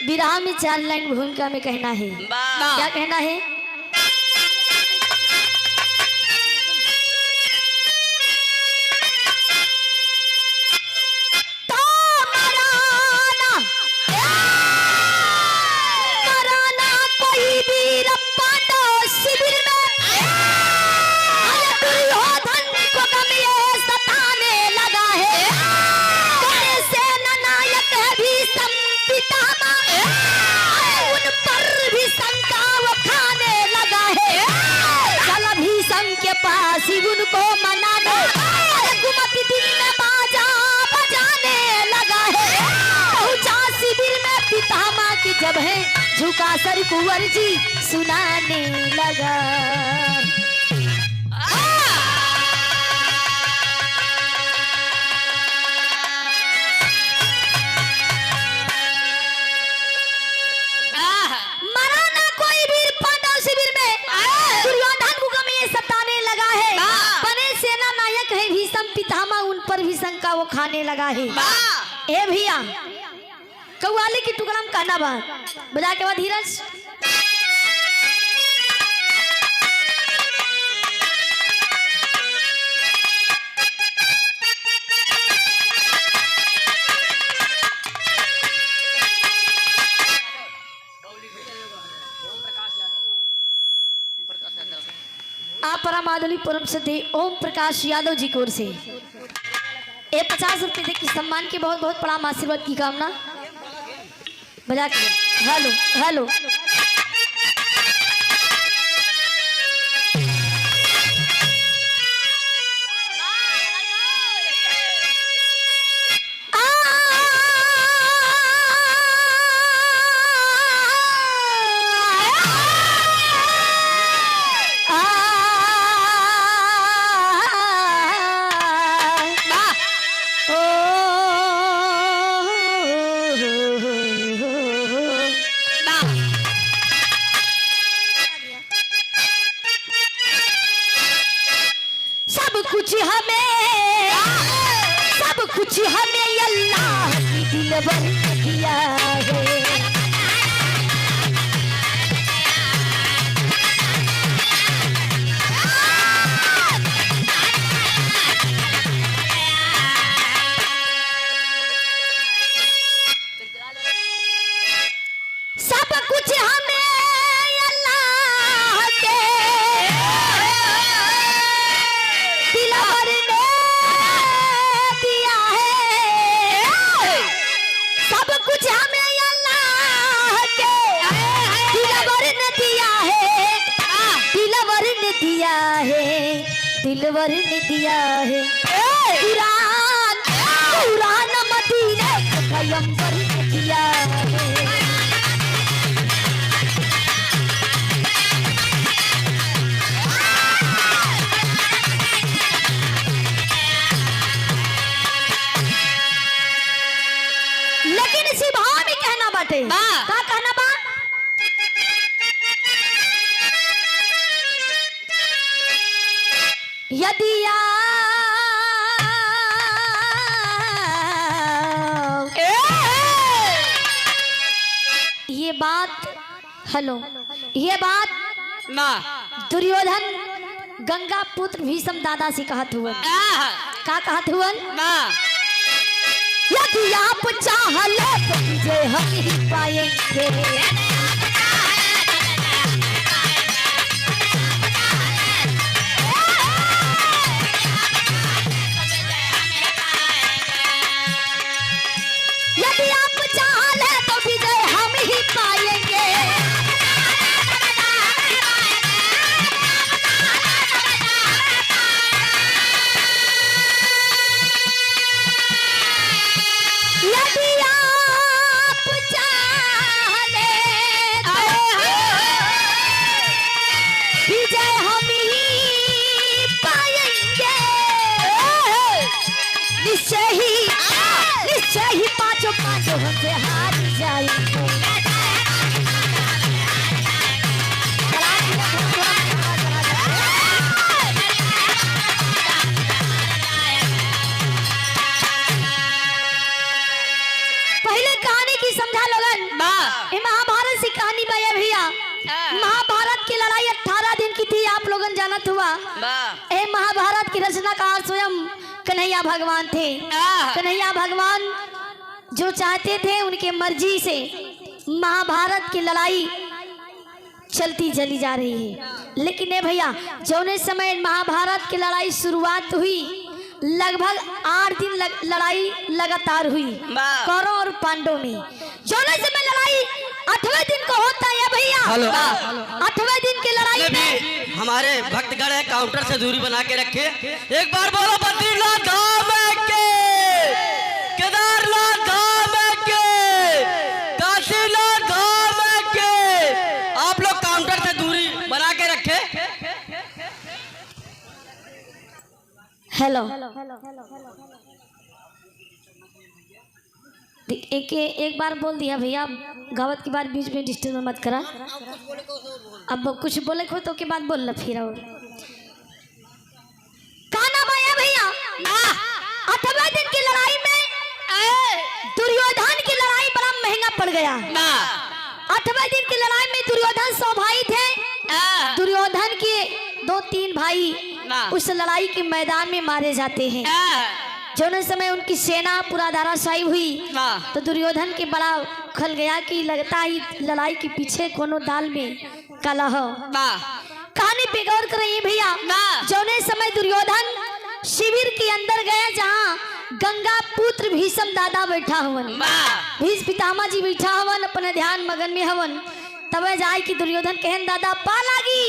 विराह में 4 लाइन भूमिका में कहना है। क्या कहना है? तो मराना कोई वीर पांडव शिविर में दुर्योधन को गम ये सताने लगा है। सेना नायक है भीष्म पितामह, उन पर भी शंका वो खाने लगा है। चल भीष्म के पास ही उनको मनाने, कुमति दिल में बाजा बजाने लगा है। पहुंचा शिविर में पितामह की जब है, झुका सर कुंवर जी सुनाने लगा। मराना कोई वीर पांडव शिविर में दुर्योधन को गम ये सताने लगा है। बने सेना नायक है भीष्म पितामह, उन पर भी शंका वो खाने लगा है। ए भैया कव्वाली की टुकड़ा में कहना बा, बजा के बाद धीरज। आप परमादुलीपुरम से थे ओम प्रकाश यादव जी की ओर से 50 रुपए दे की सम्मान के बहुत बहुत प्रणाम, आशीर्वाद की कामना। बजा के हेलो हेलो। सब कुछ हमें अल्लाह की दिलबर किया है। सब कुछ हमें अल्लाह के दिलबर ने दिया है। सब कुछ हमें अल्लाह के दिलबर ने दिया है। दिलबर ने दिया है, दिलबर ने दिया है। कुरान कुरान मदीने के पैगंबर ने दिया है। लेकिन इसी भाव में कहना बाटे, का कहना बा? यदि ये बात हेलो ये बात ना दुर्योधन गंगा पुत्र भीष्म दादा से कहत हुआ। का कहत हुआ? यदि आप चाहले तो मुझे हम ही पाएंगे। तो हमसे हार जाई पहले कहानी की समझा लोगन ये महाभारत की कहानी बा ये भैया महाभारत की लड़ाई 18 दिन की थी आप लोगन जानत हुआ ए महाभारत की रचनाकार स्वयं कन्हैया भगवान थे कन्हैया भगवान जो चाहते थे उनके मर्जी से महाभारत की लड़ाई चलती चली जा रही है लेकिन ए भैया जौने समय महाभारत की लड़ाई शुरुआत हुई लगभग 8 दिन लड़ाई लगातार हुई कौरव और पांडव में जौने समय लड़ाई 8वें दिन को होता है भैया 8वें दिन की लड़ाई में हमारे भक्तगण है काउंटर से दूरी बना के रखे एक बार बोलो बद्रीनाथ धाम के केदारनाथ धाम के काशीनाथ धाम के आप लोग काउंटर से दूरी बना के रखे हेलो एक बार बोल दिया भैया गावत की बात बीच में डिस्टर्ब मत करा अब कुछ बोले को तो के बाद बोल ला फिर और काना भैया भैया 8वें दिन की लड़ाई में दुर्योधन की लड़ाई बड़ा महंगा पड़ गया 8वें दिन की लड़ाई में दुर्योधन 100 भाई थे दुर्योधन के 2-3 भाई उस लड़ाई के मैदान में मारे जाते हैं जो समय उनकी सेना पूरा धराशायी हुई तो दुर्योधन के बड़ा खल गया कि लगता ही लड़ाई के पीछे कोनो दाल में कलह कहानी बेगौर कर रही है भैया जौने समय दुर्योधन शिविर के अंदर गया जहाँ गंगा पुत्र भीष्म दादा बैठा हवन भीष्म पितामह जी बैठा हवन अपने ध्यान मगन में हवन तब जाए कि दुर्योधन कहन दादा पा लागी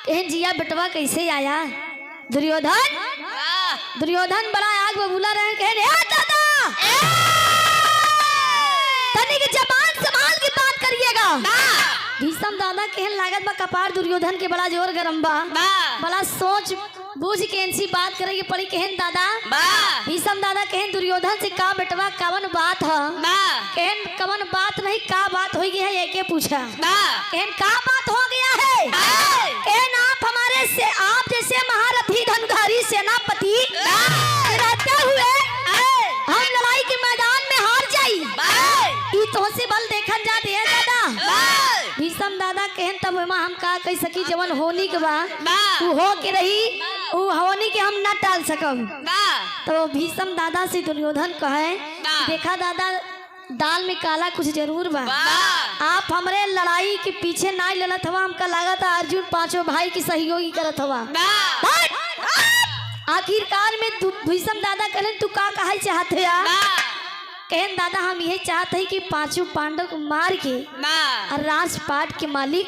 कहन जिया बेटवा कैसे आया दुर्योधन बड़ा आग बबूला रहे कहने दादा तनिक जबान संभाल के बात करिएगा भीष्म दादा कहन लागत बा कपार दुर्योधन के बड़ा जोर गरम बा बड़ा सोच बूझ के इनसी बात करेगी पड़ी कहन दादा भीष्म दादा कहन दुर्योधन से का बेटवा कवन बात है कहन कवन बात नहीं का बात हो गई है ये के पूछा कहन का बात हो गया है कहन आप हमारे से आप जैसे महारथी धनुधारी सेनापति रहते हुए हम लड़ाई के मैदान में हार जाई ई तो से बल देखन जा दे दादा भीष्म दादा कहन तब हम का कह सकी जवन होनी के बा तू हो के रही उ होनी के हम ना टाल सकब तो भीष्म दादा से दुर्योधन कहे देखा दादा दाल में काला कुछ जरूर बा आप हमरे लड़ाई के पीछे ना लड़त हवा हमका लागत अर्जुन 5 भाई की सहयोगी करत हवा आखिरकार में भीष्म दादा कहन तू का कहे चाहते यार कहन दादा हम यही चाहते हैं कि 5 पांडव को मार के और राजपाट के मालिक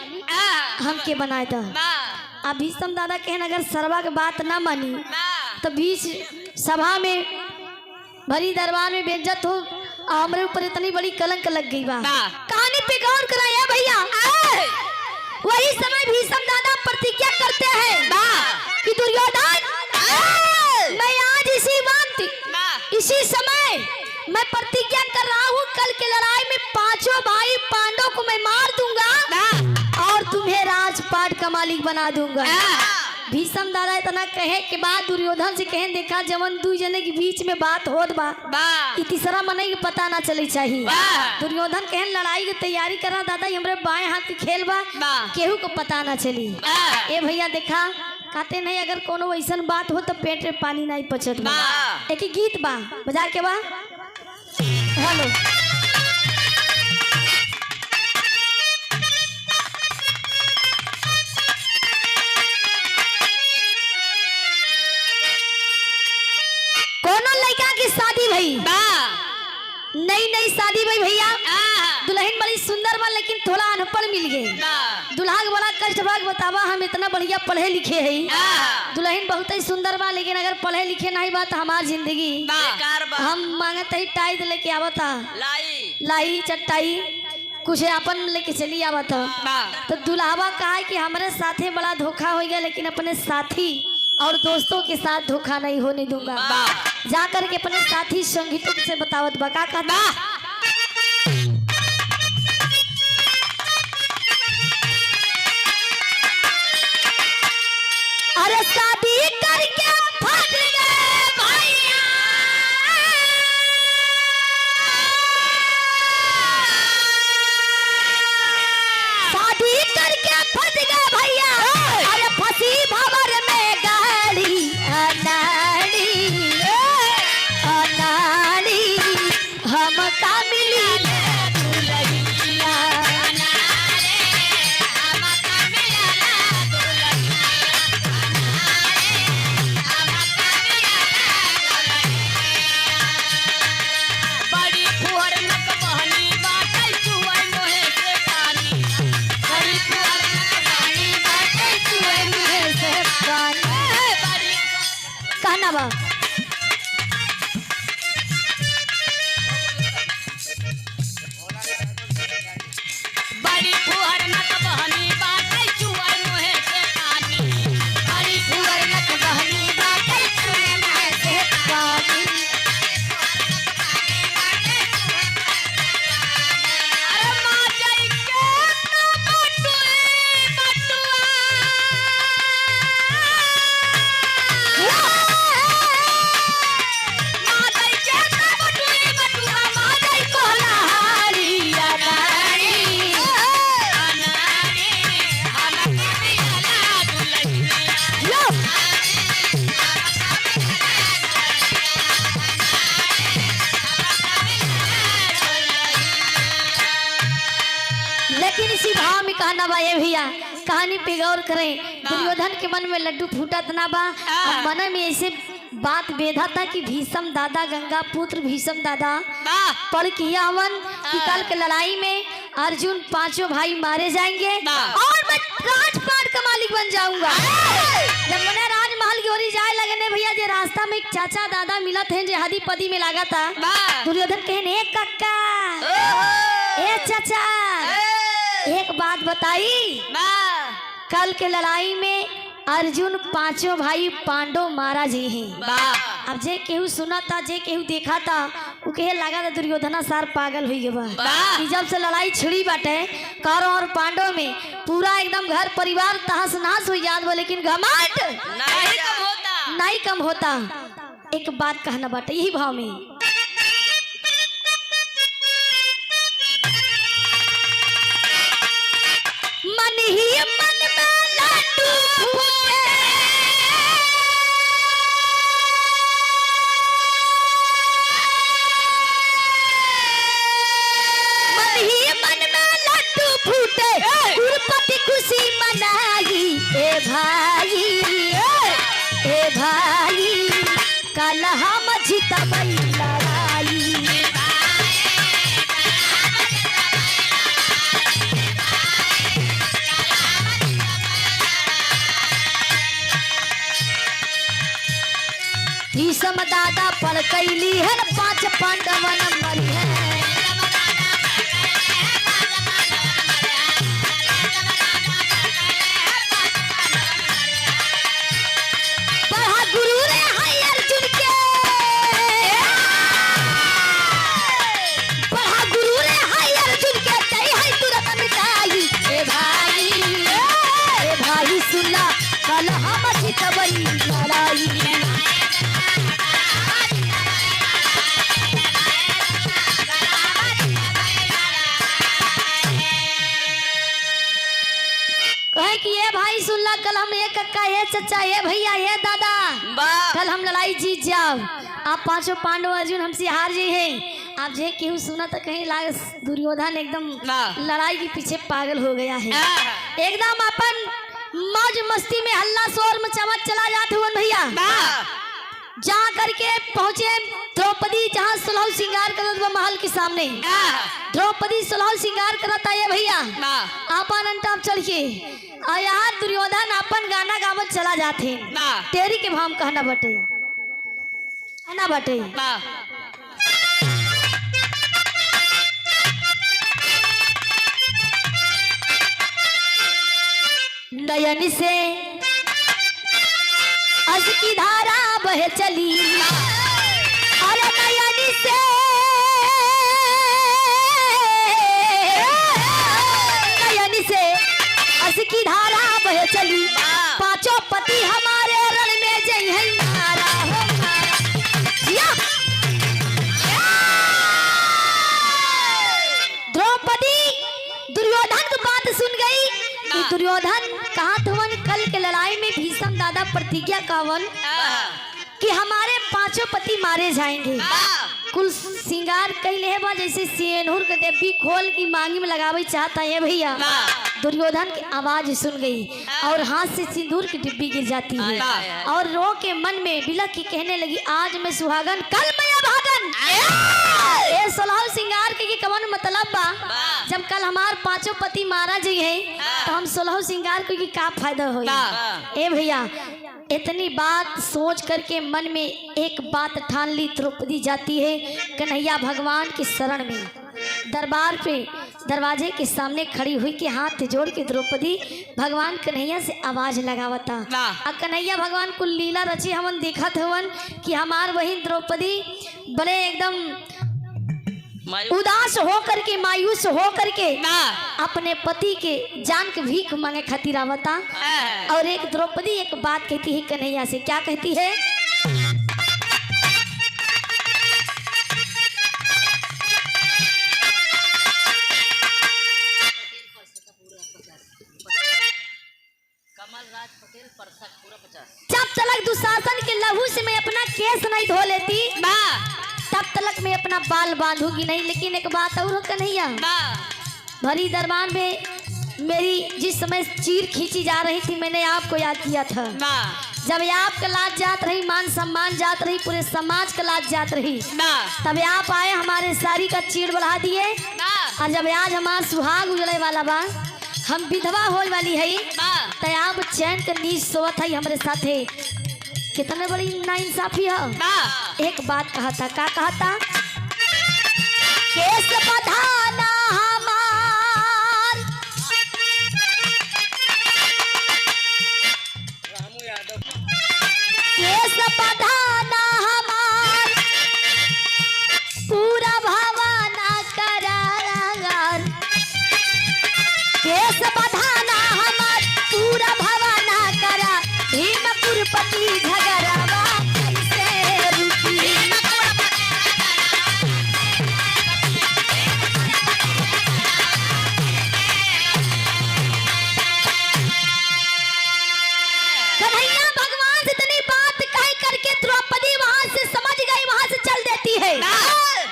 हमके बनाए था अब भीष्म दादा कहन अगर सर्वा की बात ना मानी तो बीच सभा में भरी दरबार में बेइज्जत हो हमरे ऊपर इतनी बड़ी कलंक लग गई बा कहानी पे गौर कराया भैया वही समय भीष्म दादा प्रतिज्ञा करते हैं कि दुर्योधन मैं आज इसी वक्त इसी समय मैं प्रतिज्ञा कर रहा हूँ कल की लड़ाई में 5 भाई पांडवों को मैं मार दूंगा और तुम्हें राजपाट का मालिक बना दूंगा भीष्म दादा इतना कहे के बाद दुर्योधन से कहे देखा जवन 2 जने के बीच में बात होत बा तीसरा मने के पता ना चले चाहिए दुर्योधन कहे लड़ाई की तैयारी करना दादा हमरे बाएं हाथ के खेल बा केहू को पता ना चली ए भैया देखा कहते नहीं अगर कोनो ऐसा बात हो तो पेट में पानी नहीं पचत बा एक गीत बा बजा के बा हेलो शादी भई नई शादी भई भैया दुल्हन बड़ी सुंदर बा लेकिन थोड़ा अनपढ़ मिल गई दुल्हा के बड़ा कष्ट भाग बतावा हम इतना बढ़िया पढ़े लिखे है दुल्हन बहुत ही सुंदर बा लेकिन अगर पढ़े लिखे नहीं बा तो हमार जिंदगी हम मांगत ही टाइट लेके आवता लाई चट्टाई कुछ अपन लेके चली आवता तो दुल्हावा कहा कि हमारे साथे बड़ा धोखा हो गया लेकिन अपने साथी और दोस्तों के साथ धोखा नहीं होने दूंगा। जा करके अपने साथी संगीतों से बतावत बका का अरे शादी करके फंस गए भैया, शादी करके फंस गए भैया। अरे फंसी भंवर में गाड़ी अनाड़ी अनाड़ी हमका मिली कहना बा बड़ी फुहर मत बहनी बाटे चुअर मोहे से पानी, बड़ी फुहर मत बहनी बाटे चुअर मोहे से पानी। अरे माँ जाई के ना बटुए बटुआ, माँ जाई के ना बटुए बटुआ, माँ जाई कोला हारी अनाड़ी अनाड़ी हमका मिला दुलहिया। लो लेकिन इसी भाव में कहना बा ये भैया, कहानी पे गौर करें। दुर्योधन के मन में लड्डू फूटा तना बा और मन में ऐसे बात बेधा था कि भीष्म दादा गंगा पुत्र भीष्म दादा पढ़ किया हवन कि कल के लड़ाई में अर्जुन पांचों भाई मारे जाएंगे और मैं राजपाट का मालिक बन जाऊंगा। जब मैंने राजमहल की ओर जाए लगने भैया जे रास्ता में एक चाचा दादा मिला थे जो हदी पदी में लागा था। दुर्योधन कहने एक कक्का ए चाचा एक बात बताई, कल के लड़ाई में अर्जुन पांचों भाई पांडव मारा जी हैं। अब जे केहू सुना था जे केहू देखा था वो कहे लगा था दुर्योधना सार पागल हुई बा कि जब से लड़ाई छिड़ी बाटे कौरव और पांडव में पूरा एकदम घर परिवार तहस नहस हो जात बा, लेकिन घमंड नहीं कम होता। एक बात कहना बाटे यही भाव में मन ही मन में लड्डू फूटे, मन ही मन में लड्डू फूटे, गुरपति खुशी मनाई ए भाई ए भाई, कल हम जीतबई लड़ाई। भीष्म दादा पर कैली है पांच पांडवन मरी है, पढ़ा गुरु रे हाय अर्जुन के, पढ़ा गुरु रे हाय अर्जुन के तई है तुरंत मिटाई ए भाई सुनला कल हम जीतबई लड़ाई। कहे कि ये भाई सुनला कल हम ये कक्का ये चचा ये भैया ये दादा कल हम लड़ाई जीत जाओ, आप पांचों पांडव अर्जुन हमसे हार जी है। आप जे केहू सुना तो कहीं लाग दुर्योधन एकदम लड़ाई के पीछे पागल हो गया है, एकदम अपन मौज मस्ती में हल्ला शोर मचावत चला जाते हुए भैया। जा करके पहुंचे द्रौपदी जहाँ सुलह श्रृंगार करत बा महल के सामने, द्रौपदी सुलह श्रृंगार करता है भैया आपन अंटाप चढ़ के, और यहाँ दुर्योधन अपन गाना गावत चला जाते तेरी के भाम कहना बटे कहना बटे। नयन से हंस की धारा बह चली अरे नयनी से हंस की धारा बह चली पांचों पति हमारे रण में जय है मारा हो मारा। द्रौपदी दुर्योधन की बात सुन गई कि दुर्योधन कहा थवन कल के लड़ाई में भीष्म दादा प्रतिज्ञा कावन कि हमारे पांचों पति मारे जाएंगे। कुल सिंगार कई ले बा जैसे सिंदूर के डिब्बी खोल की मांगी में लगावे चाहता है भैया। दुर्योधन की आवाज सुन गई और हाथ से सिंदूर की डिब्बी गिर जाती है और रो के मन में बिलख के कहने लगी आज मैं सुहागन कल मैं अभागन। ये सोलह सिंगार के कवन मतलब बा जब कल हमार पांचों पति मारा जी है तो हम सोलह सिंगार के का फायदा हो। ए भैया इतनी बात सोच करके मन में एक बात ठान ली। द्रौपदी जाती है कन्हैया भगवान के शरण में दरबार पे दरवाजे के सामने खड़ी हुई के हाथ जोड़ के द्रौपदी भगवान कन्हैया से आवाज लगावता। कन्हैया भगवान कुल लीला रची हमन देखत हवन कि हमार वही द्रौपदी बड़े एकदम उदास हो करके मायूस हो करके अपने पति के जान के भीख मांगे खातिर आवता। और एक द्रौपदी एक बात कहती है कन्हैया से क्या कहती है जब तलक दुशासन के लहू से मैं अपना केस नहीं धो लेती तब तलक मैं अपना बाल बांधूंगी नहीं। लेकिन एक बात और कन्हैया भरी दरबार में मेरी जिस समय चीर खींची जा रही थी मैंने आपको याद किया था। जब आपका लाज जात रही मान सम्मान जात रही पूरे समाज का लाज जात रही तब आप आए हमारे सारी का चीड़ बढ़ा दिए। और जब आज हमारा सुहाग उजड़े वाला बा हम विधवा होने वाली है तो आप चैन का नीच सोवत है हमारे साथे कितने बड़ी नाइंसाफी है। एक बात कहा था क्या कहा था केस बधाना हमार केस बधाना हमार पूरा भवाना करार केस बधाना हमार पूरा भवाना करा भीमपुर पति झगड़ावा कैसे रुकी। कन्हैया भगवान से इतनी बात कह करके द्रौपदी वहां से समझ गई वहां से चल देती है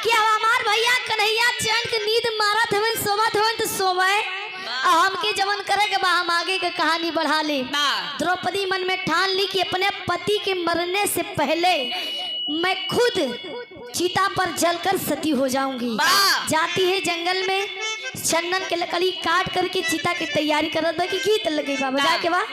कि अब हमार भैया कन्हैया चैन के नींद मारत हुए सोवत हुए तो सोवे हमके जवन करे के बा हम आगे के कहानी बढ़ा ले। द्रौपदी मन में ठान ली कि अपने पति के मरने से पहले मैं खुद चिता पर जलकर सती हो जाऊंगी। जाती है जंगल में चंदन के लकड़ी काट करके चिता की तैयारी करत बा कि गीत लगे बा बजा के बा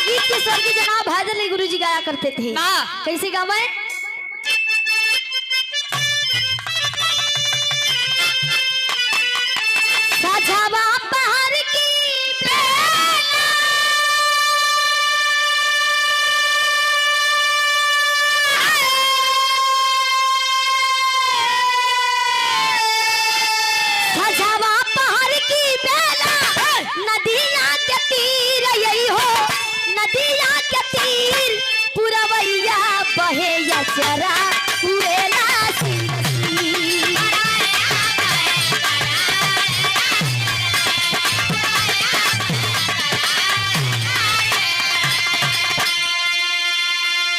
गीत के स्वर की जनाब हैदर अली गुरु जी गाया करते थे। कैसे गावे साझावा पहाड़ की साझावा पहाड़ की बेला नदियां के तीर यही हो नदिया के तीर पुरवैया बहे या चरा उड़ेला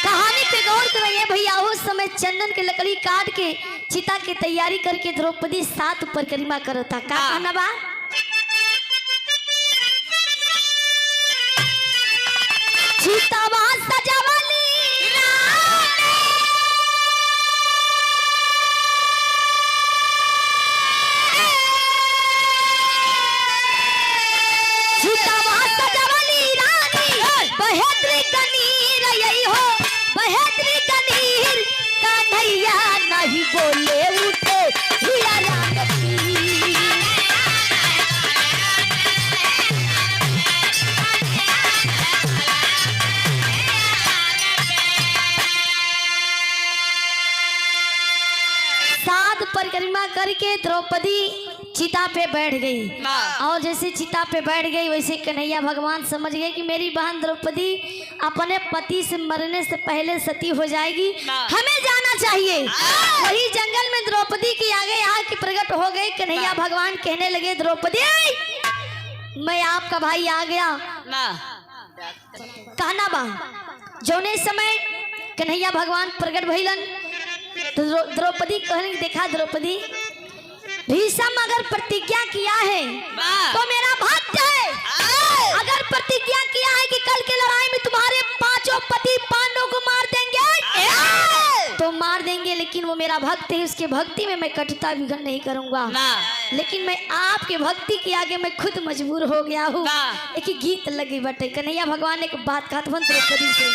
कहानी पे गौर करिए भैया। उस समय चंदन के लकड़ी काट के चिता की तैयारी करके द्रौपदी सात परिक्रमा करता का कहना बा चितावा सजावली चितावा सजावली रानी बहेद्री कनीर यही हो बहेद्री कनीर कन्हैया नहीं बोले उठे हिया रानी सात परिक्रमा करके द्रौपदी चिता पे बैठ गई। वाह। और जैसे चिता पे बैठ गई वैसे कन्हैया भगवान समझ गए कि मेरी बहन द्रौपदी अपने पति से मरने से पहले सती हो जाएगी, वाह। हमें जाना चाहिए। वही जंगल में द्रौपदी के आगे आके प्रकट हो गए। कन्हैया भगवान कहने लगे, द्रौपदी मैं आपका भाई आ गया, कहना बा। जौने समय कन्हैया भगवान प्रकट भइलन तो द्रौपदी कहने, देखा द्रौपदी, भीष्म अगर प्रतिज्ञा किया है तो मेरा भक्त है। अगर प्रतिज्ञा किया है कि कल के लड़ाई में तुम्हारे पांचों पति पांडवों को मार देंगे तो मार देंगे, लेकिन वो मेरा भक्त है, उसके भक्ति में मैं कटुता विघन नहीं करूंगा। लेकिन मैं आपके भक्ति के आगे मैं खुद मजबूर हो गया हूँ। एक गीत लगी बटे। कन्हैया भगवान ने एक बात कहा था द्रौपदी से,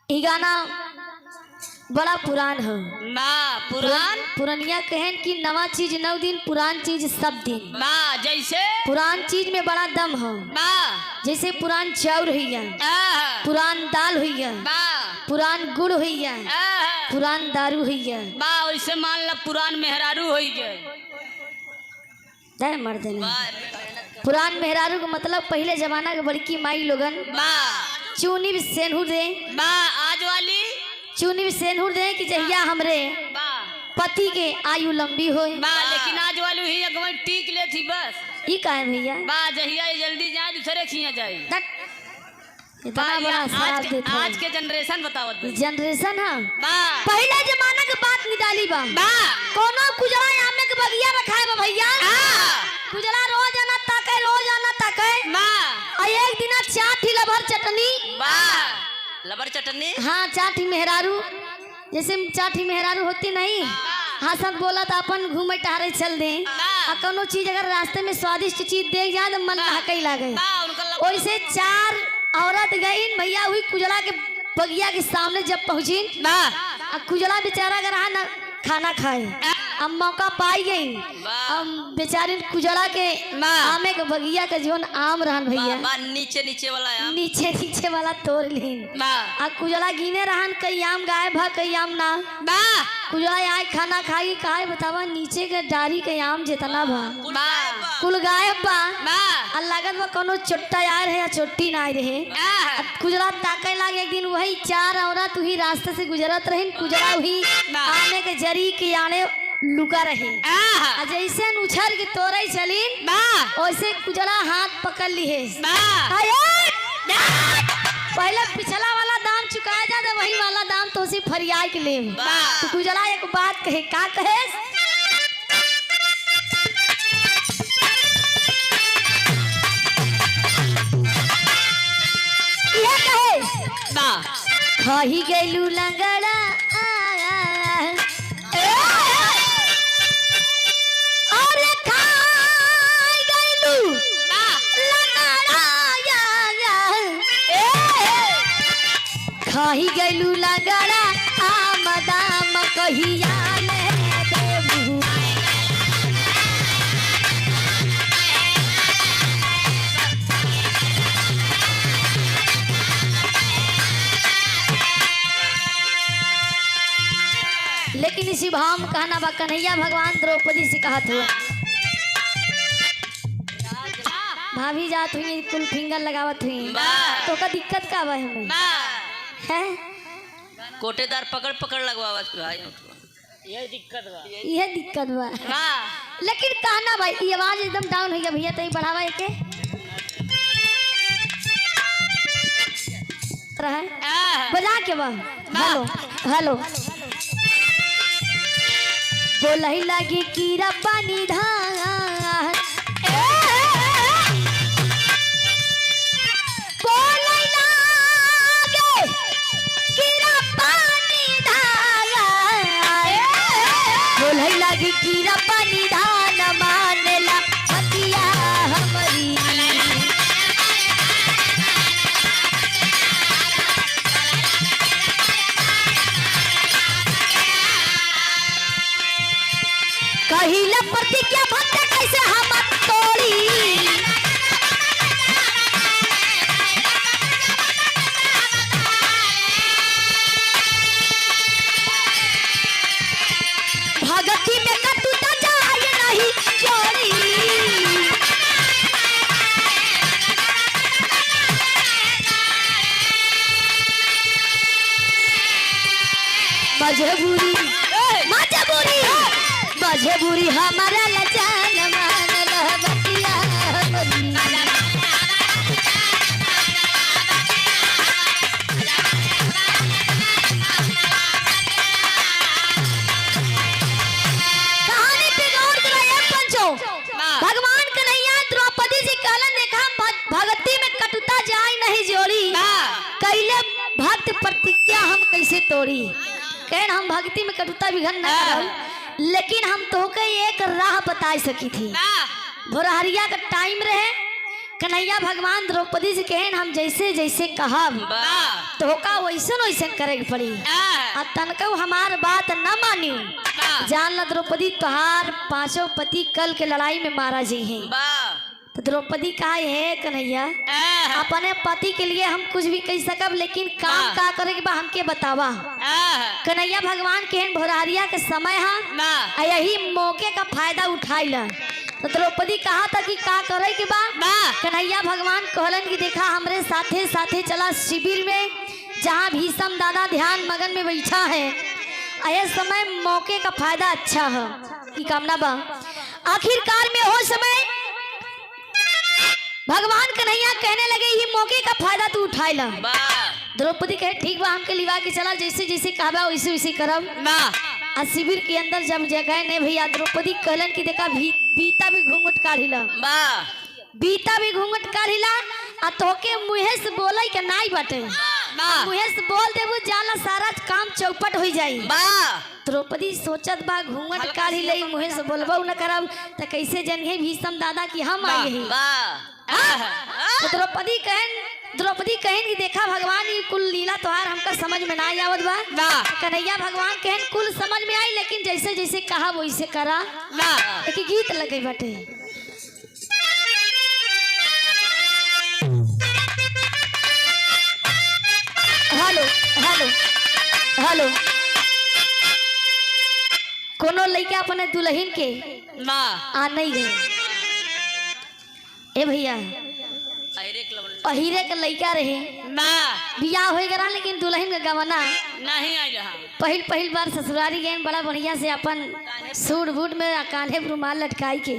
ये गाना बड़ा पुरान है। पुरानिया कहन कि नवा चीज 9 दिन, पुरान चीज सब दिन। जैसे पुरान चीज में बड़ा दम है। जैसे पुरान चाउर हुई, पुरान दाल हुई, पुरान गुड़ हुई, पुरान दारू हुई, वैसे मान ला पुरान मेहरारू हो गए। मर्द पुरान मेहरारू का मतलब पहले जमाना के बड़की माई लोगन चूनी भी सेनहुर दे, आज वाली चूनी भी सेनहुर दे कि जहिया हमरे पति के आयु लंबी हो। लेकिन आज वाली ही अगवा टीक ले थी बस। ये का है भैया? जहिया जल्दी जाए दूसरे खिया जाए। इतना बड़ा शराब देता है। आज के जनरेशन बताओ। जनरेशन है पहले जमाना के बात निकाली बा। कोनो कुजरा आमे के बगिया रखाए बा भैया। कुजरा रोज आना ताके, रोज आना ताके। एक दिन चाटी लबर चटनी। लबर चटनी? हाँ, चाटी मेहरारू। जैसे चाटी मेहरारू होती नहीं, हाँ सब बोला था अपन घूमे टहरे चल दे। कोनो चीज अगर रास्ते में स्वादिष्ट चीज देख जाए तो मन हकई लागे। वैसे 4 औरत गई भैया हुई कुजला के बगिया के सामने। जब पहुंची कुजला बेचारा अगर ना खाना खाए, अब मौका पाई गई। अब बेचारी कुजला के आमे के बगिया का जोन आम रहन भैया, नीचे नीचे वाला आम, नीचे नीचे वाला तोड़ लीन। अब कुजला गिने रहन, कई आम गायब भा, कई आम ना। कुजला आए खाना खाई, कहा बतावा नीचे के डारी के आम जितना भा कुल गायब बा। लागत बा कोनो चोट्टा आए रहे या चोट्टी ना आए रहे। कुजला ताके लागे। एक दिन वही 4 औरत वही रास्ते से गुजरत रही। कुजला वही आने के जरी के आने लुका रहे। जैसे उछल के तोड़े चलीन वैसे कुजला हाथ पकड़ ली है। पहले पिछला वाला दाम चुकाया जाता, वही वाला दाम तो उसी फरियाद के ले। तो कुजला एक बात कहे, का कहे? ये कहे खाही गैलू लंगड़ा और खाई गैलू खाही गैलू लगड़ा आम दाम कहिया ले देबू। लेकिन इसी भाव में कहना बा, कन्हैया भगवान द्रौपदी से कहा था, भाभी जात हुई कुल फिंगर लगावत हुई तो का दिक्कत का बा हमें है? कोटेदार पकड़ पकड़ लगवावत ये दिक्कत बा। लेकिन कहना भाई ये आवाज एकदम डाउन हो गया भैया, तई बढ़ावा एके रहे बजा के बा। हेलो हेलो बोलही लगी की रब्बा निधान, बोलही लागे की रब्बा निधान, बोलही लगी की रब्बा निधान मानेला हतिया हमारी। कहिला प्रतिज्ञा भंग मजबूरी मजबूरी मजबूरी हमारा लजान मान लहबतिया हमरी। कहानी पे गौर कराइए पंचों। भगवान कन्हैया द्रौपदी जी कहलन देखा भक्ति में कटुता जाए नहीं जोड़ी, कैले भक्त प्रतिज्ञा हम कैसे तोड़ी। कहन हम भक्ति में कटुता विघन न करब, लेकिन हम तोके एक राह बता सकी थी। भोरहरिया का टाइम रहे, कन्हैया भगवान द्रौपदी जी कहन हम जैसे जैसे कहब तोका वैसन वैसन करे के पड़ी। आ तनको हमार बात न मानी, जान ला द्रौपदी तोहार पांचों पति कल के लड़ाई में मारा जी हैं। तो द्रौपदी कहा है कन्हैया अपने पति के लिए हम कुछ भी कह सकब, लेकिन काम का करे के बा हमके बतावा। कन्हैया भगवान कहन भोरहरिया के समय है, यही मौके का फायदा उठाइला। तो द्रौपदी कहा था कि का करे के बा। कन्हैया भगवान कहलन कि देखा हमरे साथे साथे चला शिविर में, जहाँ भीषम दादा ध्यान मगन में बैठा है। ये समय मौके का फायदा अच्छा है कि कामना बा। आखिरकार में हो समय भगवान कन्हैया कहने लगे ये मौके का फायदा तू उठाए ला। द्रौपदी कहे ठीक बा हमके लिवा के चला, जैसे जैसे कहबा वैसे वैसे करब। आ शिविर के अंदर जब जगह ने भैया द्रौपदी कहलन कि देखा बीता भी घूंघट काढ़िला, बीता भी घूंघट काढ़िला आ तोके मुहे से बोले के नाई बाटे, मुहे से बोल देबू जाला सारा काम चौपट हो जाई। द्रौपदी सोचत बा घूंघट काढ़ी ले मुहे से बोलबो न करब त कैसे जनहे भीषम दादा की हम आई ही। तो द्रौपदी कहन कि देखा भगवान ये कुल लीला तोहार हमका समझ में ना आवत बा। कन्हैया भगवान कहन कुल समझ में आई, लेकिन जैसे जैसे कहा वैसे करा। एक गीत लगे बाटे। हेलो हेलो हेलो कोनो लइका अपने दुल्हन के आ नहीं गए। ए भैया अहिरे के लइका रहे बियाह हो गया, लेकिन दुल्हन का गवना नहीं आई रहा। पहिल बार ससुरारी गए बड़ा बढ़िया से अपन सूट बूट में कांधे पर रुमाल लटकाई के।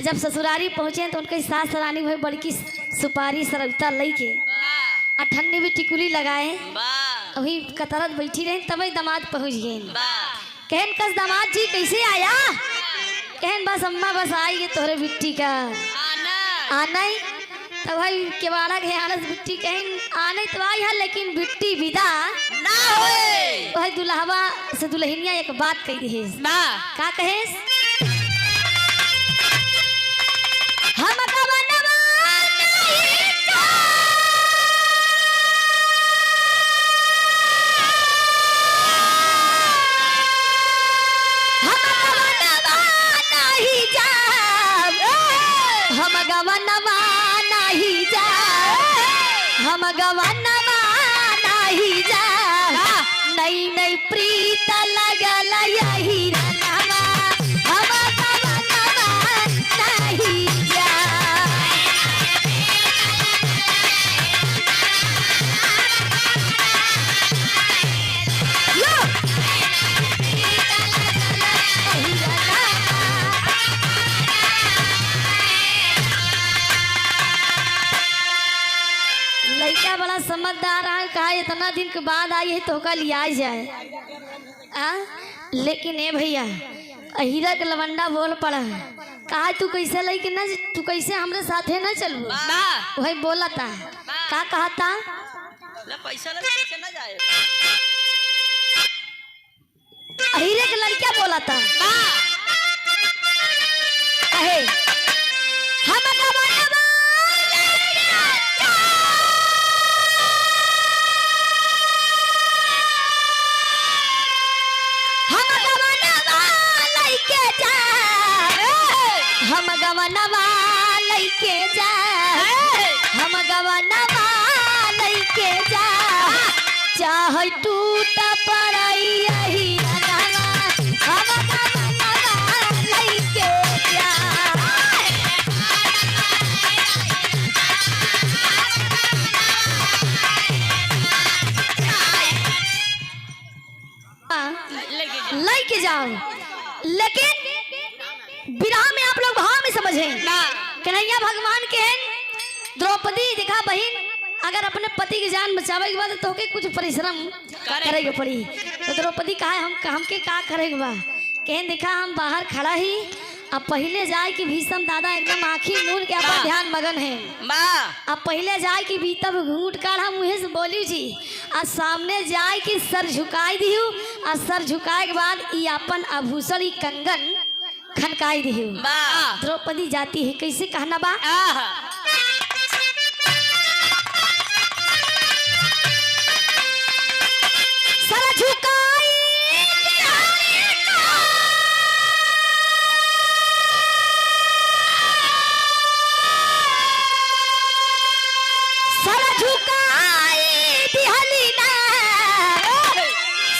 जब ससुरारी पहुंचे तो उनके सास रानी हुई बड़की सुपारी सरौता लई के ठंडी भी टिकुली लगाए, अभी कतरत बैठी रहे तब दामाद पहुंच गए। कहन कस दामाद जी कैसे आया। कहन बस अम्मा बस आई है तोहरे बिट्टी का आना ही। तब भाई केवाड़ा के आनस बिट्टी कहन आने तो आई है, लेकिन बिट्टी विदा ना होए। भाई दुल्हवा से दुल्हनिया एक बात कही है का कहे हम गवनवा नहीं जा नई नई प्रीत लगल यही रनवा हम गवनवा नहीं जा। लड़का बड़ा समझदार है, कहा इतना दिन के बाद आई है तो का लिया जाए। लेकिन ए भैया अहिरा के लवंडा बोल पड़ा कहा तू कैसे लई के ना तू कैसे हमरे साथे ना चलबू। वही बोला था का कहा था पैसा ना जाए। अहिरे के लड़का बोला था कहे हम गवनवा लइके जा हम गवनवा लइके जा चाहे टूट पड़ई यही रनवा हम गवनवा लइके जा। जाओ, लेकिन विराह में आप लोग भाव में समझें। कन्हैया भगवान के हैं द्रौपदी देखा बहन, अगर अपने पति की जान बचावे के बाद तो के कुछ परिश्रम करे पड़ी, तो द्रौपदी कहा हमके का करे के बा, कहें देखा हम बाहर खड़ा ही, अब पहले जाए कि भीषम दादा एकदम आँखी मूंद के अपन ध्यान मगन है, अब पहले जाए कि भीतर घूंट काढ़ा मुँहे से बोली जी, और सामने जाए कि सर झुकाई दिहू, और सर झुकाए के बाद ये अपन आभूषण कंगन खनकाई दिहू। द्रौपदी जाती है, कैसे कहना बा, सर झुकाई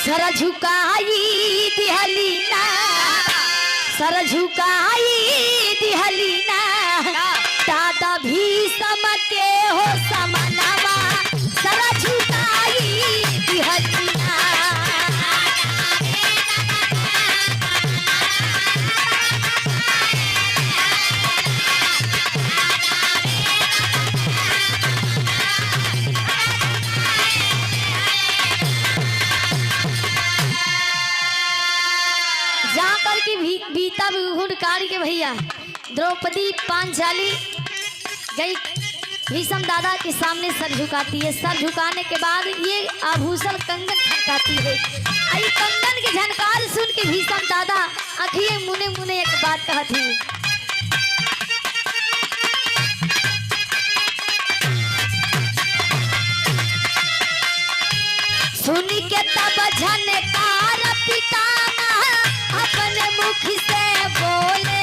सर झुकाई दिहलीना, सर झुकाई दिहलीना, दादा भीषम के हो समनवा, सर झुकाई दिहलीना। जाकर के बीता घुड़कारी के भैया द्रौपदी पांचाली गई भीषम दादा के सामने सर झुकाती है, सर झुकाने के बाद ये आभूषण कंगन खनकाती है। आई कंगन के झनकार सुन के भीषम दादा आखिए मुने मुने एक बात कहती, सुनी के तब झनकार पिताना अपने मुख से बोले,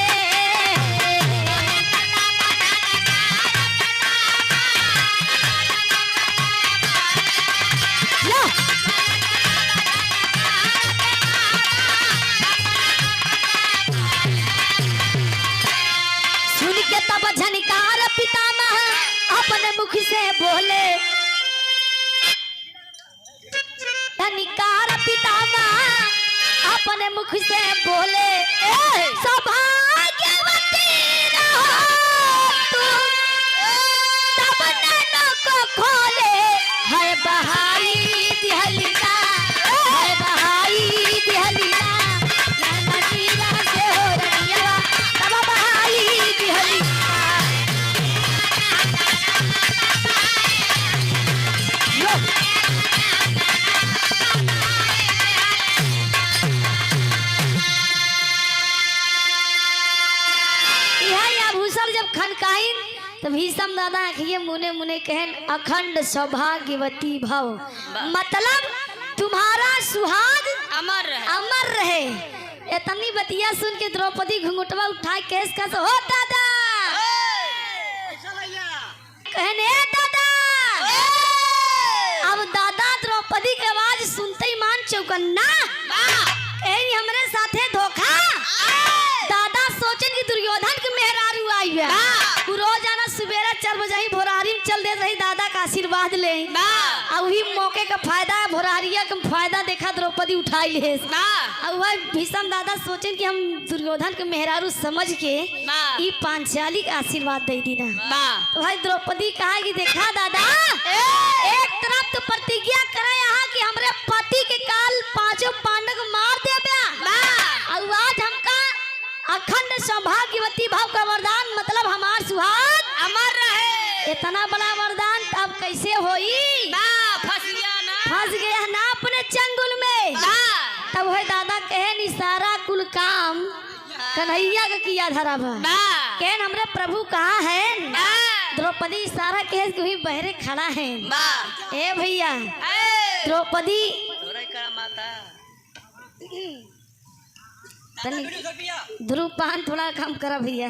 सुन के तब झनकार पितामह अपने मुख से बोले, धनिकार पितामह अपने मुख से बोले, सौभाग्यवती रहो तुम, तब नैनों को खोले है बहाई दिहलीना, है बहाई दिहलीना, नैना नीरा से हो रनिया, तब बहाई दिहलीना। जब खनकाइन तो भीषम दादा आखिए मुने मुने कहन अखंड सौभाग्यवती भव, मतलब तुम्हारा सुहाग अमर रहे। इतनी बतिया सुन के द्रौपदी घुंघटवा उठाए केस का हो दादा, कहने दादा, अब दादा द्रौपदी की आवाज सुनते ही मान चौकन्ना, कहीं हमरे साथे धोखा, दादा सोचन की दुर्योधन के मेहरारू आई है, रोजाना सुबेरा 4 बजे ही भोरारी में चल दे रही दादा का आशीर्वाद ले, और वही मौके का फायदा भोरारिया का फायदा देखा द्रौपदी उठाई ले, और वह भीषम दादा सोचन कि हम दुर्योधन के मेहरारू समझ के ई पांचाली का आशीर्वाद दे दी ना, तो भाई द्रौपदी कहा कि देखा दादा, एक तरफ तो प्रतिज्ञा करे यहाँ कि हमरे पति के काल 5 पांडव को मार दे, और आज हमका अखंड सौभाग्यवती भाव का वरदान, मतलब हमार सुहाग अमर रहे। इतना बड़ा वरदान अब कैसे होई, फंस गया ना अपने चंगुल में। तब वही दादा कहन सारा कुल काम कन्हैया का किया धरा भा, कहन हमरे प्रभु कहाँ है, द्रौपदी सारा कह के बहरे खड़ा है, ए भैया द्रौपदी ध्रुपान थोड़ा काम करा भैया।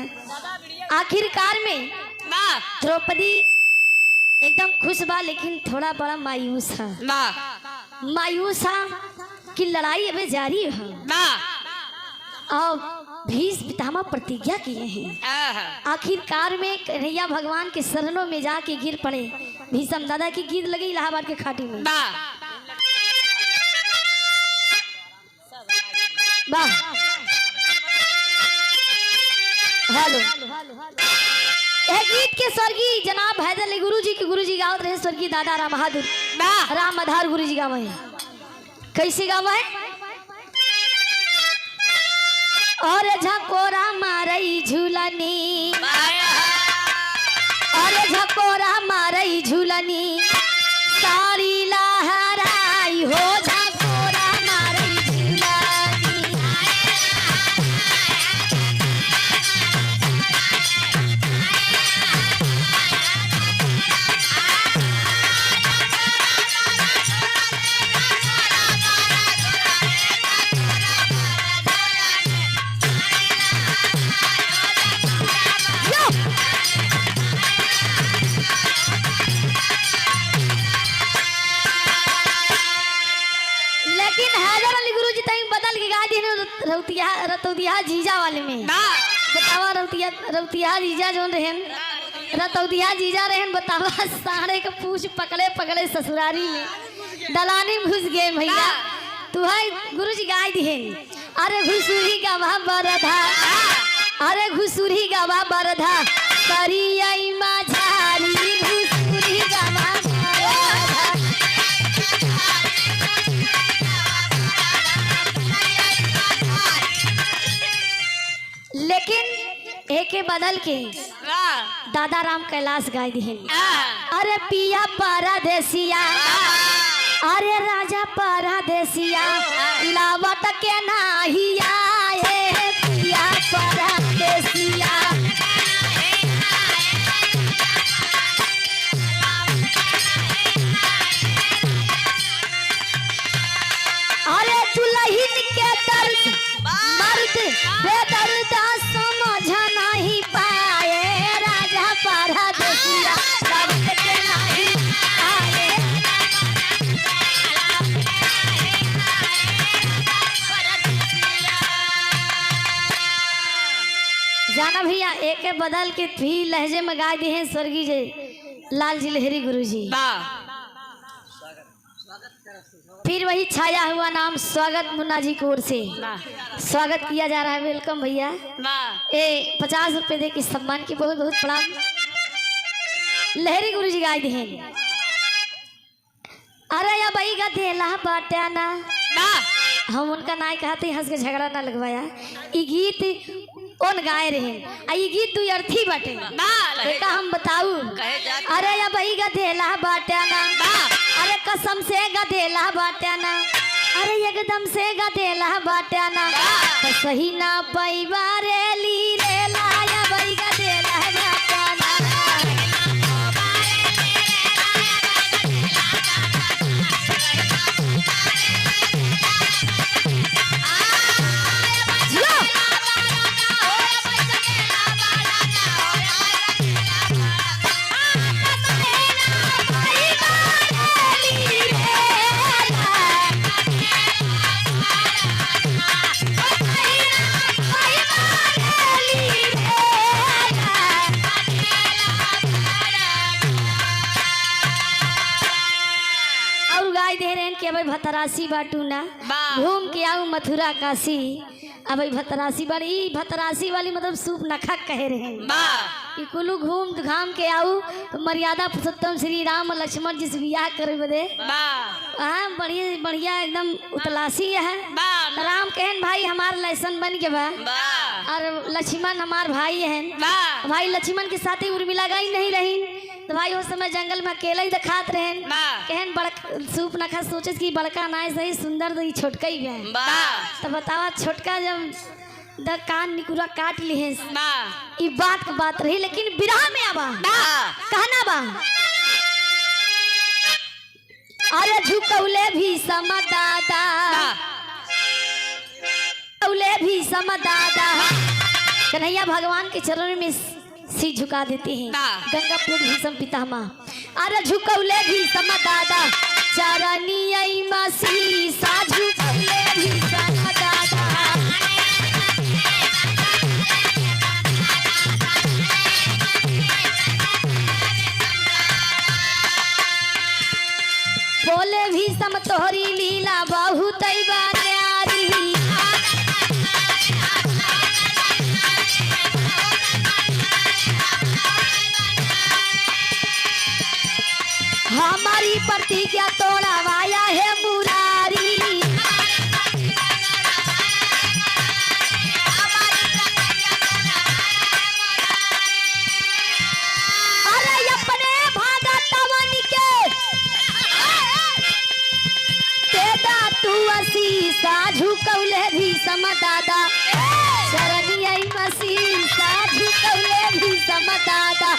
आखिरकार में द्रौपदी एकदम खुश बा, लेकिन थोड़ा बड़ा मायूस है, मायूस है कि लड़ाई अबे जारी है, और भीष्म पितामह प्रतिज्ञा किए हैं। आखिरकार में कन्हैया भगवान के शरणों में जाके गिर पड़े। भीष्म दादा की गीत लगी इलाहाबाद के खाटी में, वाह। हेलो, यह गीत के स्वर्गीय जनाब हैदर अली गुरु जी गावत रहे। स्वर्गीय दादा राम बहादुर राम आधार गुरु जी गावे हैं। कैसे गावा है? और झकोरा मारई झूलनी, और झकोरा मारई झूलनी, सारी लहराई हो झकोरा मारई झूलनी। लेकिन हैदर अली गुरु जी तई बदल के गा दी रतौदिया जीजा वाले में। बतावा रतौदिया जीजा जो रहन, रतौदिया जीजा रहन। बतावा सारे के पूछ पकड़े पकड़े ससुरारी में दलानी घुस गए भैया। तू है गुरु जी गाय दिहन। अरे घुसुरी गवा बरधा, अरे घुसुरी गवा बरधा, करियई माझारी घुसुरी गवा बरधा। लेकिन एक बदल के दादा राम कैलाश गाय दिहे। अरे पिया परदेसिया, अरे राजा परदेसिया, लावत के नाही आए पिया परदेसिया। अरे दुल्हन के दर्द मर्द बेदर्द समझ नहीं पाए, राजा परदेसिया लावत के नाही आए। जाना भैया एक बदल के भी लहजे में गा दिए हैं स्वर्गीय जी लाल जी लहरी गुरु जी। फिर वही छाया हुआ नाम स्वागत मुन्ना जी की ओर से स्वागत किया जा रहा है। वेलकम भैया। ए 50 रुपए दे के सम्मान की बहुत बहुत प्रणाम। लहरी गुरु जी गाय दिए। अरे या भाई का देला बाट्याना, हम उनका नाय कहते हंस के झगड़ा ना लगवाया। ई गीत कौन गाय रहे आ ये गीत तू अर्थी बाटे बेटा हम बताऊ। अरे या भाई गधेला बाट्याना, अरे कसम से गधेला बाट्याना, अरे एकदम से गधेला बाट्याना, तो सही ना पैबारे ली रे लाया भाई गधेला बाट्याना। भतरासी बाटू ना घूम के आऊ मथुरा काशी। अब भतरासी वाली मतलब सूप नखा कह रहे हैं। कुल्लू घूम घाम के आऊ तो मर्यादा पुरुषोत्तम श्री राम लक्ष्मण जी से बियाह करे बदे बढ़िया बढ़िया एकदम उतलासी है। राम कहन भाई हमार लैसन बन के बा और लक्ष्मण हमार भाई है। भाई लक्ष्मण के साथ ही उर्मिला गई नहीं रही तो भाई उस समय जंगल में अकेला ही दिखात रहे। कहन बड़ सूप नखा सोचे कि बड़का नाय सही सुंदर तो छोटका ही है। तो बतावा छोटका जब द कान निकुरा काट ली है ई बात का बात रही। लेकिन बिरहा में आबा कहना बा अरे झुकौले भी समदादा, झुकौले भी समदादा, कन्हैया भगवान के चरणों में सिर झुका देते हैं। गंगापुर भीषम पितामह। अरे झुकौले भी समदादा, चरनियई मसी सा झुकौले भी समदादा। बोले भी सम तोहरी लीला बहुत न्यारी, हमारी प्रतिज्ञा तोड़वाया है मुरारी। अरे अपने भागतवन के तेदा तू असीसा झुकौले भी समदादा शरणिया मसीसा झुकौले भी समदादा।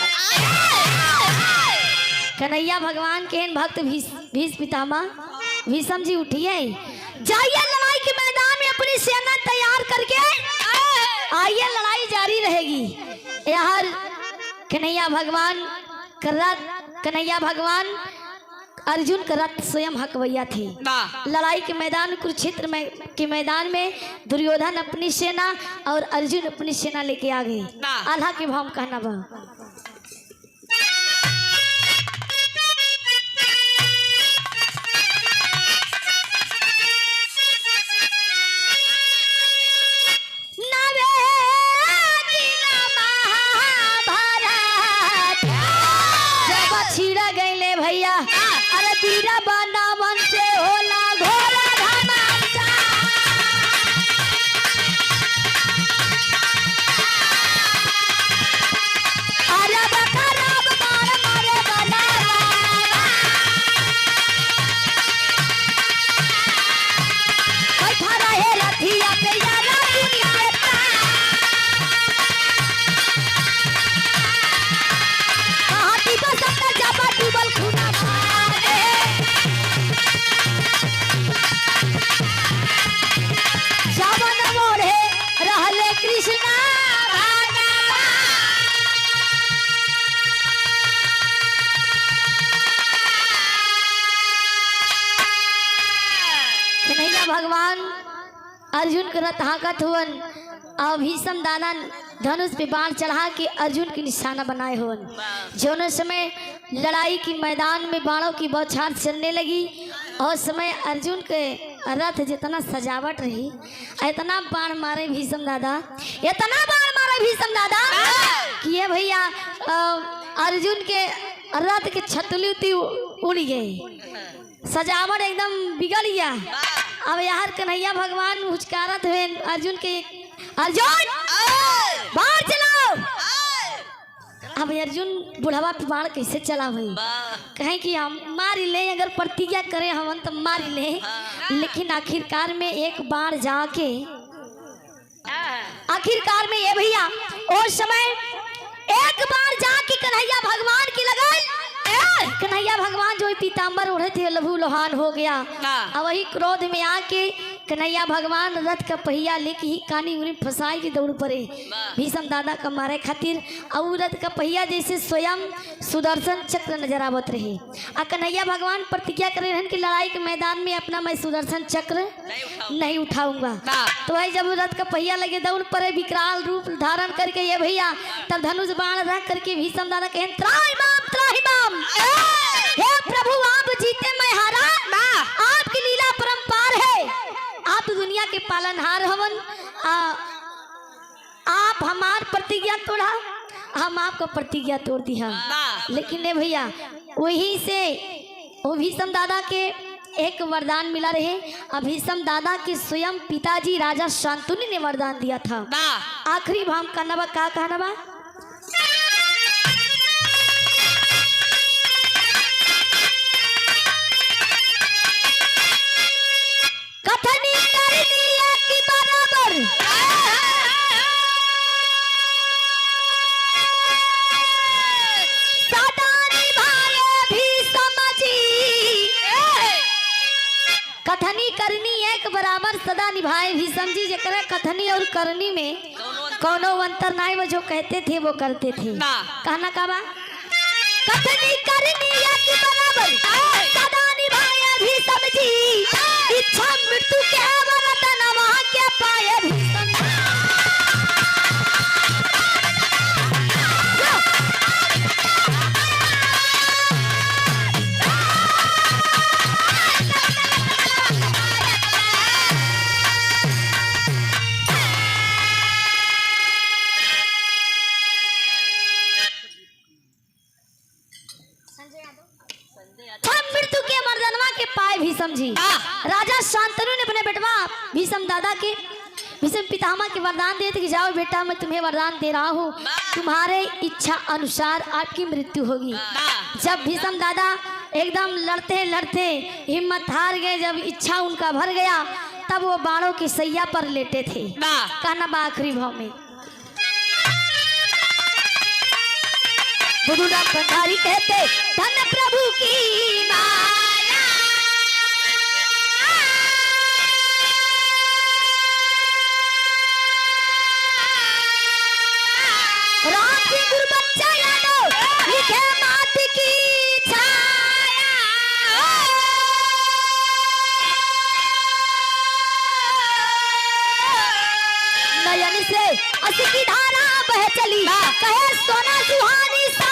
कन्हैया भगवान के भक्त भीष्म पितामह भीष्म जी उठिए, जाइए लड़ाई के मैदान में अपनी सेना तैयार करके आइए, लड़ाई जारी रहेगी। यार कन्हैया भगवान अर्जुन का रथ स्वयं हकवैया थे। लड़ाई के मैदान कुरुक्षेत्र के मैदान में दुर्योधन अपनी सेना और अर्जुन अपनी सेना लेके आ गए। आल्हा के भाव कहना बा, भैया अरे बीरा बना मन से होला घोड़ा धमाचा। अरे बकराब बाण मारे बना बैठा रहे रथिया पे यारा दुनिया बेटा। कहाँ टीका सबका जाबा डूबल खूना जावन मोरे रहले कृष्णा कन्हैया भगवान अर्जुन के रथ हाकत हुवन और भीष्म दादा धनुष पे बाण चढ़ा के अर्जुन की निशाना बनाए हुवन। जो समय लड़ाई की मैदान में बाणों की बौछार चलने लगी और समय अर्जुन के रथ जितना सजावट रही, इतना बाण मारे भीष्म दादा, इतना बाण मारे भीष्म दादा कि ये भैया अर्जुन के रथ के छतलुती उड़ गए, सजावट एकदम बिगड़ गया। अब यार कन्हैया भगवान हुचकारत हुए अर्जुन के, अर्जुन बाण चलाओ। अब अर्जुन बुढ़ावा पे बाण कैसे चला भाई, कहें कि हम मार ले, अगर प्रतिज्ञा करें हम तो मार ले, लेकिन आखिरकार में एक बाण जाके आखिरकार में ये भैया और समय एक बार जाके कन्हैया भगवान की लगाई। कन्हैया भगवान जो पीताम्बर ओढ़े थे लहू लोहान हो गया। अब वही क्रोध में आके कन्हैया भगवान रथ का पहिया लेके ही कानी उरी फंसाई की दौड़ पड़े भीष्म दादा का मारे खातिर। और रथ का पहिया जैसे स्वयं सुदर्शन चक्र नजर आवत रहे। आ कन्हैया भगवान प्रतिज्ञा करे रहन कि लड़ाई के मैदान में अपना मैं सुदर्शन चक्र नहीं उठाऊंगा। तो वही जब रथ का पहिया लगे दौड़ पड़े विकराल रूप धारण करके ये भैया, तब धनुष बाण रख करके भीष्म दादा कहें त्राहिमाम हे प्रभु आप जीते मैं हारा, आपकी लीला परंपार है, आप दुनिया के पालनहार हवन। आप हमार प्रतिज्ञा तोड़ा, हम आपको प्रतिज्ञा तोड़ दिया। लेकिन ने भैया वही से वो भीष्म दादा के एक वरदान मिला रहे। भीष्म दादा के स्वयं पिताजी राजा शांतनु ने वरदान दिया था। आखिरी भाव का नवा का कहना बा, कथनी कर दिया कि बराबर सदा निभाए भीष्म जी। कथनी करनी एक बराबर सदा निभाए भीष्म जी। जकरा कथनी और करनी में कोनो अंतर नहीं, वो जो कहते थे वो करते थे। कहना का बा, कथनी करनी एक बराबर सदा निभाए भीष्म जी। इच्छा मृत्यु के वरदान वहां के पाए भीष्म। था मृत्यु के मर्दनवा के पाए भी समझी। राजा शांतनु ने अपने बेटवा भीष्म दादा के भीष्म पितामह के वरदान दिए थे कि जाओ बेटा मैं तुम्हें वरदान दे रहा हूँ, तुम्हारे इच्छा अनुसार आपकी मृत्यु होगी। जब भीष्म दादा एकदम लड़ते लड़ते हिम्मत हार गए, जब इच्छा उनका भर गया तब वो बाणों की सैया पर लेटे थे। कहना बा आखिरी भाव में बुधु नाम भंडारी कहते धन प्रभु की माया, राम की गुरु बच्चा यादव लिखे मात की छाया। नयन से असी की धारा बह चली, कहे सोना सुहानी सा